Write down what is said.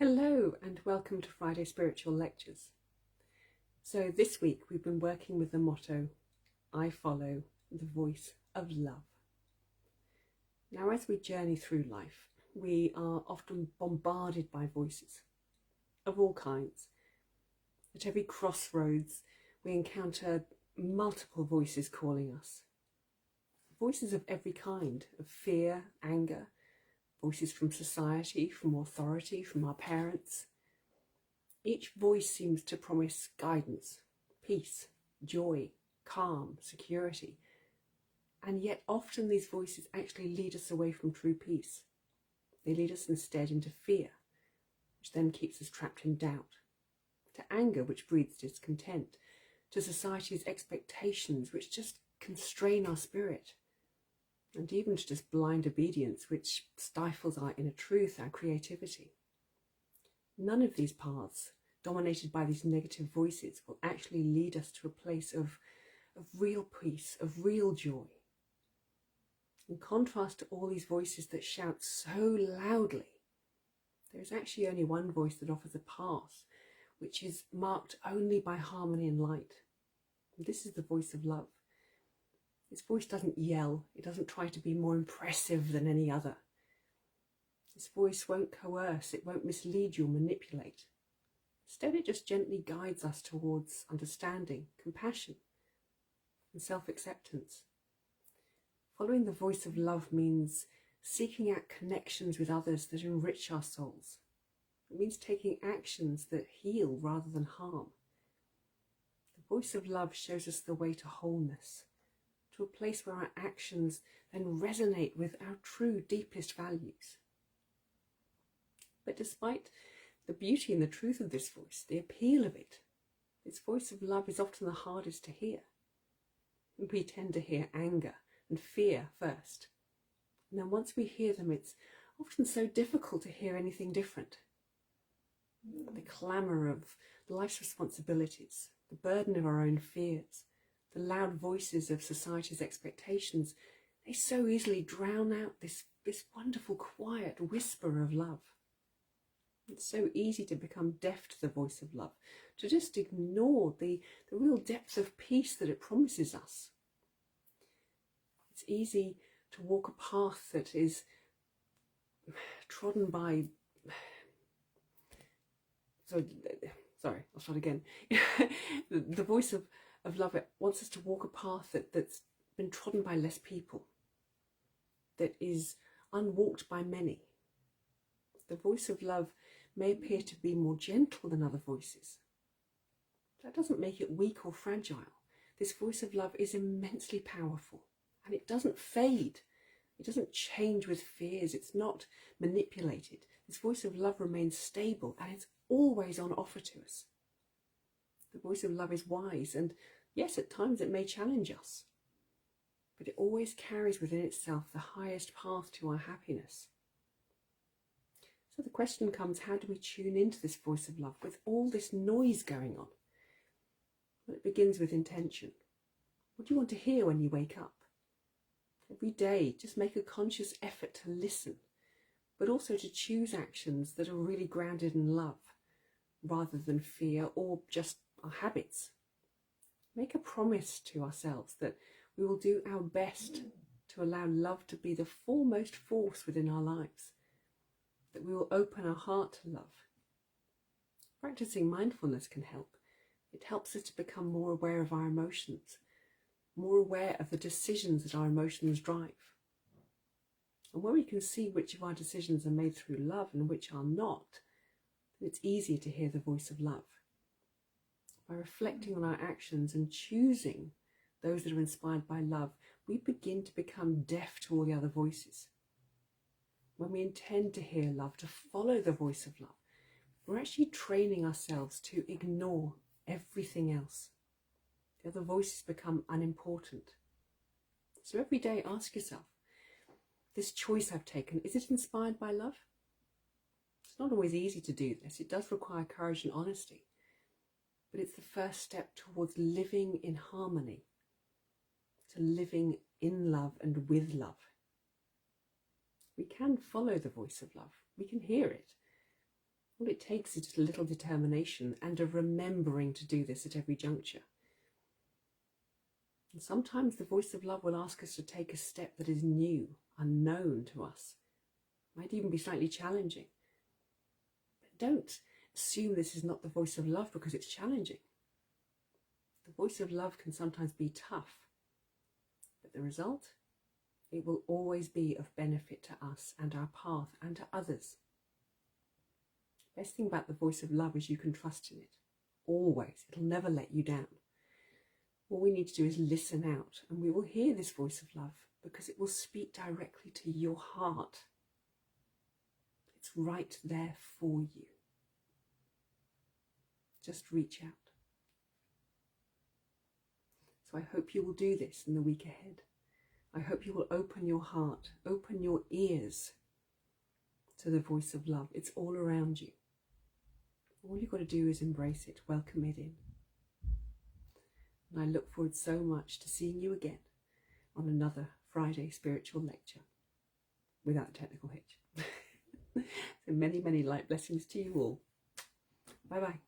Hello and welcome to Friday Spiritual Lectures. So this week we've been working with the motto, I follow the voice of love. Now as we journey through life, we are often bombarded by voices of all kinds. At every crossroads we encounter multiple voices calling us. Voices of every kind, of fear, anger, voices from society, from authority, from our parents. Each voice seems to promise guidance, peace, joy, calm, security. And yet often these voices actually lead us away from true peace. They lead us instead into fear, which then keeps us trapped in doubt, to anger, which breeds discontent, to society's expectations, which just constrain our spirit, and even to just blind obedience, which stifles our inner truth, our creativity. None of these paths, dominated by these negative voices, will actually lead us to a place of real peace, of real joy. In contrast to all these voices that shout so loudly, there is actually only one voice that offers a path, which is marked only by harmony and light. And this is the voice of love. This voice doesn't yell, it doesn't try to be more impressive than any other. This voice won't coerce, it won't mislead you or manipulate. Instead, it just gently guides us towards understanding, compassion, and self-acceptance. Following the voice of love means seeking out connections with others that enrich our souls. It means taking actions that heal rather than harm. The voice of love shows us the way to wholeness, to a place where our actions then resonate with our true, deepest values. But despite the beauty and the truth of this voice, the appeal of it, this voice of love is often the hardest to hear. We tend to hear anger and fear first. And then once we hear them, it's often so difficult to hear anything different. The clamour of life's responsibilities, the burden of our own fears, the loud voices of society's expectations, they so easily drown out this wonderful quiet whisper of love. It's so easy to become deaf to the voice of love, to just ignore the real depth of peace that it promises us. It's easy to walk a path that is trodden by... Sorry, I'll start again. The voice of love, it wants us to walk a path that's been trodden by less people, that is unwalked by many. The voice of love may appear to be more gentle than other voices. That doesn't make it weak or fragile. This voice of love is immensely powerful, and it doesn't fade. It doesn't change with fears. It's not manipulated. This voice of love remains stable, and it's always on offer to us. The voice of love is wise, and yes, at times it may challenge us, but it always carries within itself the highest path to our happiness. So the question comes, how do we tune into this voice of love with all this noise going on? Well, it begins with intention. What do you want to hear when you wake up? Every day, just make a conscious effort to listen, but also to choose actions that are really grounded in love, rather than fear or just our habits. Make a promise to ourselves that we will do our best to allow love to be the foremost force within our lives, that we will open our heart to love. Practicing mindfulness can help. It helps us to become more aware of our emotions, more aware of the decisions that our emotions drive. And when we can see which of our decisions are made through love and which are not, then it's easier to hear the voice of love. By reflecting on our actions and choosing those that are inspired by love, we begin to become deaf to all the other voices. When we intend to hear love, to follow the voice of love, we're actually training ourselves to ignore everything else. The other voices become unimportant. So every day ask yourself, this choice I've taken, is it inspired by love? It's not always easy to do this. It does require courage and honesty. But it's the first step towards living in harmony, to living in love and with love. We can follow the voice of love. We can hear it. All it takes is just a little determination and a remembering to do this at every juncture. And sometimes the voice of love will ask us to take a step that is new, unknown to us. Might even be slightly challenging. But don't assume this is not the voice of love because it's challenging. The voice of love can sometimes be tough, but the result, it will always be of benefit to us and our path and to others. Best thing about the voice of love is you can trust in it. Always. It'll never let you down. All we need to do is listen out, and we will hear this voice of love because it will speak directly to your heart. It's right there for you. Just reach out. So I hope you will do this in the week ahead. I hope you will open your heart, open your ears to the voice of love. It's all around you. All you've got to do is embrace it, welcome it in. And I look forward so much to seeing you again on another Friday spiritual lecture without the technical hitch. So many, many light blessings to you all. Bye-bye.